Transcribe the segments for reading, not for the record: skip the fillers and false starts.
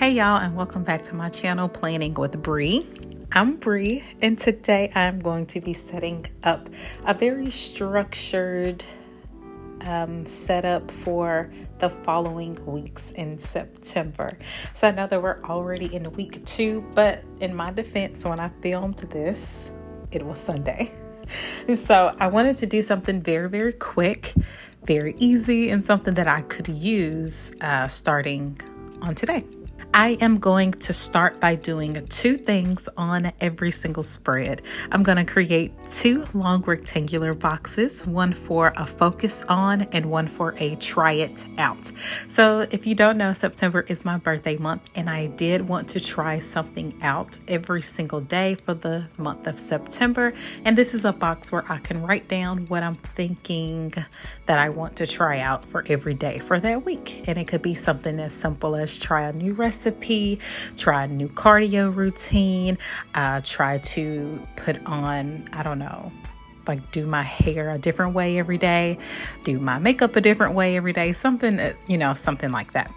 Hey y'all, and welcome back to my channel, Planning with Bree. I'm Bree, and today I'm going to be setting up a very structured setup for the following weeks in September. So I know that we're already in week 2, but in my defense, when I filmed this, it was Sunday. So I wanted to do something very, very quick, very easy, and something that I could use starting on today. I am going to start by doing 2 things on every single spread. I'm going to create 2 long rectangular boxes, one for a focus on and one for a try it out. So if you don't know, September is my birthday month, and I did want to try something out every single day for the month of September. And this is a box where I can write down what I'm thinking that I want to try out for every day for that week. And it could be something as simple as try a new recipe, try a new cardio routine, try to put on, like do my hair a different way every day, do my makeup a different way every day, something like that.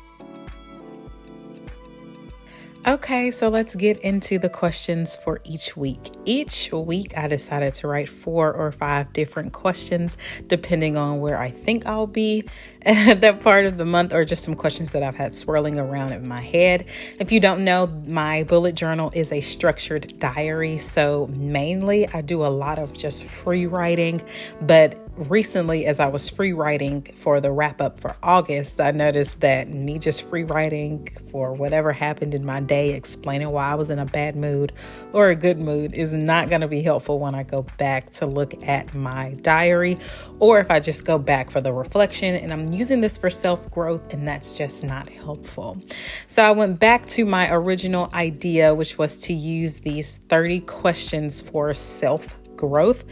Okay, so let's get into the questions for each week. Each week, I decided to write 4 or 5 different questions, depending on where I think I'll be at that part of the month, or just some questions that I've had swirling around in my head. If you don't know, my bullet journal is a structured diary. So mainly I do a lot of just free writing, but recently, as I was free writing for the wrap up for August, I noticed that me just free writing for whatever happened in my day, explaining why I was in a bad mood or a good mood, is not going to be helpful when I go back to look at my diary, or if I just go back for the reflection. And I'm using this for self-growth, and that's just not helpful. So I went back to my original idea, which was to use these 30 questions for self-growth.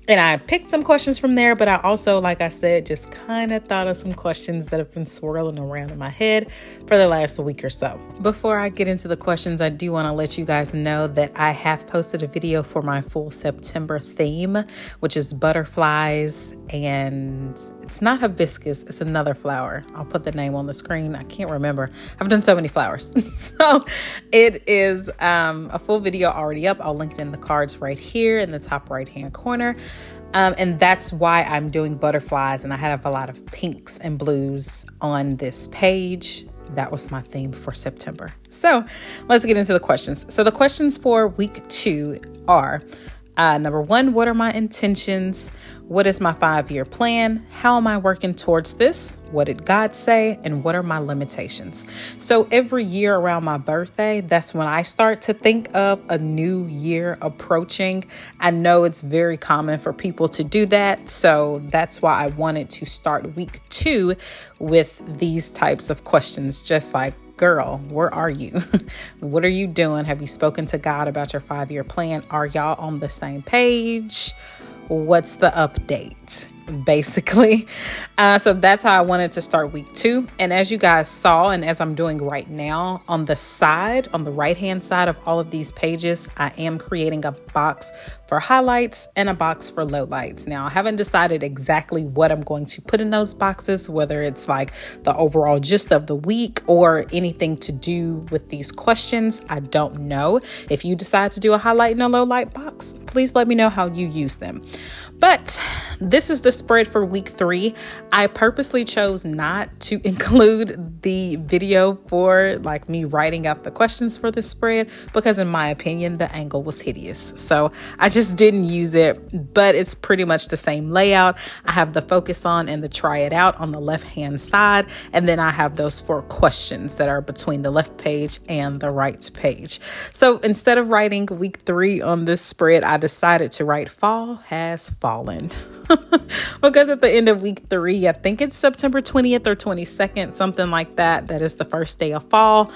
And I picked some questions from there, but I also, like I said, just kind of thought of some questions that have been swirling around in my head for the last week or so. Before I get into the questions, I do want to let you guys know that I have posted a video for my full September theme, which is butterflies, and it's not hibiscus, it's another flower. I'll put the name on the screen. I can't remember. I've done so many flowers. So it is a full video already up. I'll link it in the cards right here in the top right-hand corner. And that's why I'm doing butterflies, and I have a lot of pinks and blues on this page. That was my theme for September. So let's get into the questions. So the questions for week 2 are, number 1, what are my intentions? What is my 5-year plan? How am I working towards this? What did God say? And what are my limitations? So every year around my birthday, that's when I start to think of a new year approaching. I know it's very common for people to do that. So that's why I wanted to start week 2 with these types of questions, just like, girl, where are you? What are you doing? Have you spoken to God about your 5-year plan? Are y'all on the same page? What's the update? Basically. So that's how I wanted to start week 2. And as you guys saw, and as I'm doing right now, on the side, on the right-hand side of all of these pages, I am creating a box for highlights and a box for lowlights. Now, I haven't decided exactly what I'm going to put in those boxes, whether it's like the overall gist of the week or anything to do with these questions. I don't know. If you decide to do a highlight and a lowlight box, please let me know how you use them. But this is the spread for week 3. I purposely chose not to include the video for like me writing out the questions for this spread because, in my opinion, the angle was hideous. So I just didn't use it, but it's pretty much the same layout. I have the focus on and the try it out on the left-hand side. And then I have those 4 questions that are between the left page and the right page. So instead of writing week 3 on this spread, I decided to write fall has fallen. Because at the end of week 3, I think it's September 20th or 22nd, something like that. That is the first day of fall,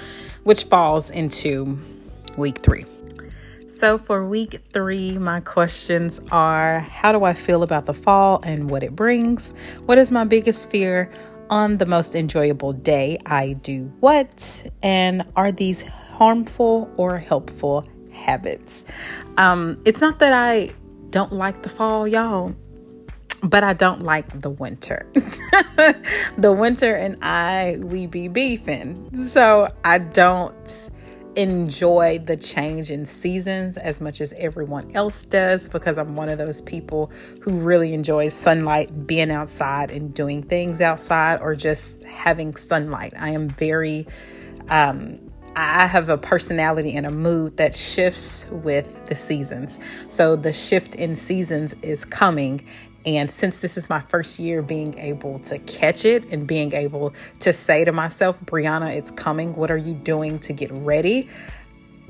which falls into week 3. So for week 3, my questions are, how do I feel about the fall and what it brings? What is my biggest fear? On the most enjoyable day, I do what? And are these harmful or helpful habits? It's not that I don't like the fall, y'all. but I don't like the winter. The winter and we be beefing. So I don't enjoy the change in seasons as much as everyone else does, because I'm one of those people who really enjoys sunlight, being outside and doing things outside, or just having sunlight. I am very, I have a personality and a mood that shifts with the seasons. So the shift in seasons is coming. And since this is my first year being able to catch it and being able to say to myself, Brianna, it's coming. What are you doing to get ready?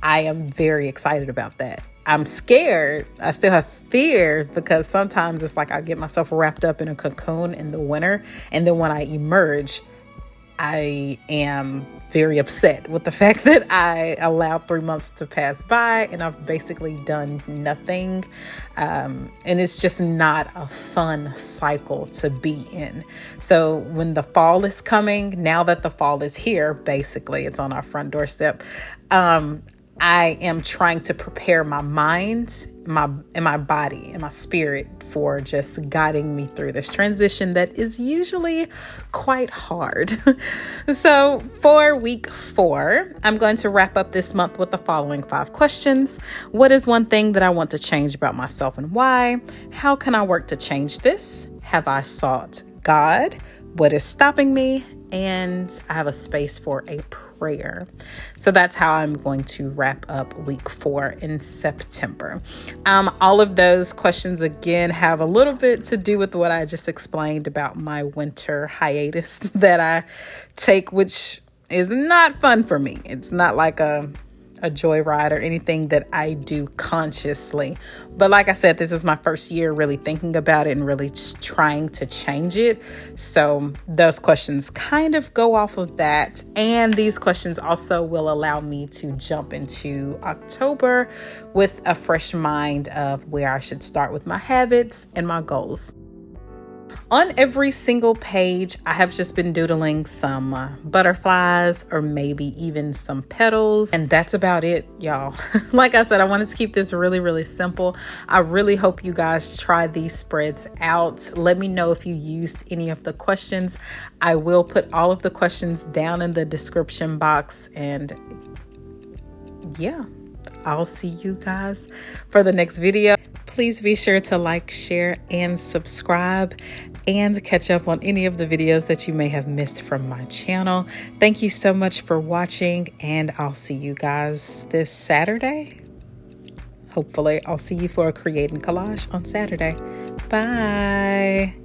I am very excited about that. I'm scared. I still have fear, because sometimes it's like I get myself wrapped up in a cocoon in the winter. And then when I emerge, I am very upset with the fact that I allowed 3 months to pass by and I've basically done nothing. And it's just not a fun cycle to be in. So when the fall is coming, now that the fall is here, basically it's on our front doorstep. I am trying to prepare my mind, my body and my spirit for just guiding me through this transition that is usually quite hard. So for week 4, I'm going to wrap up this month with the following 5 questions. What is one thing that I want to change about myself and why? How can I work to change this? Have I sought God? What is stopping me? And I have a space for a prayer. So that's how I'm going to wrap up week 4 in September. All of those questions, again, have a little bit to do with what I just explained about my winter hiatus that I take, which is not fun for me. It's not like a joyride or anything that I do consciously. But like I said, this is my first year really thinking about it and really trying to change it. So those questions kind of go off of that. And these questions also will allow me to jump into October with a fresh mind of where I should start with my habits and my goals. On every single page, I have just been doodling some butterflies or maybe even some petals. And that's about it, y'all. Like I said, I wanted to keep this really, really simple. I really hope you guys try these spreads out. Let me know if you used any of the questions. I will put all of the questions down in the description box. And yeah, I'll see you guys for the next video. Please be sure to like, share, and subscribe, and catch up on any of the videos that you may have missed from my channel. Thank you so much for watching, and I'll see you guys this Saturday. Hopefully, I'll see you for a creating collage on Saturday. Bye.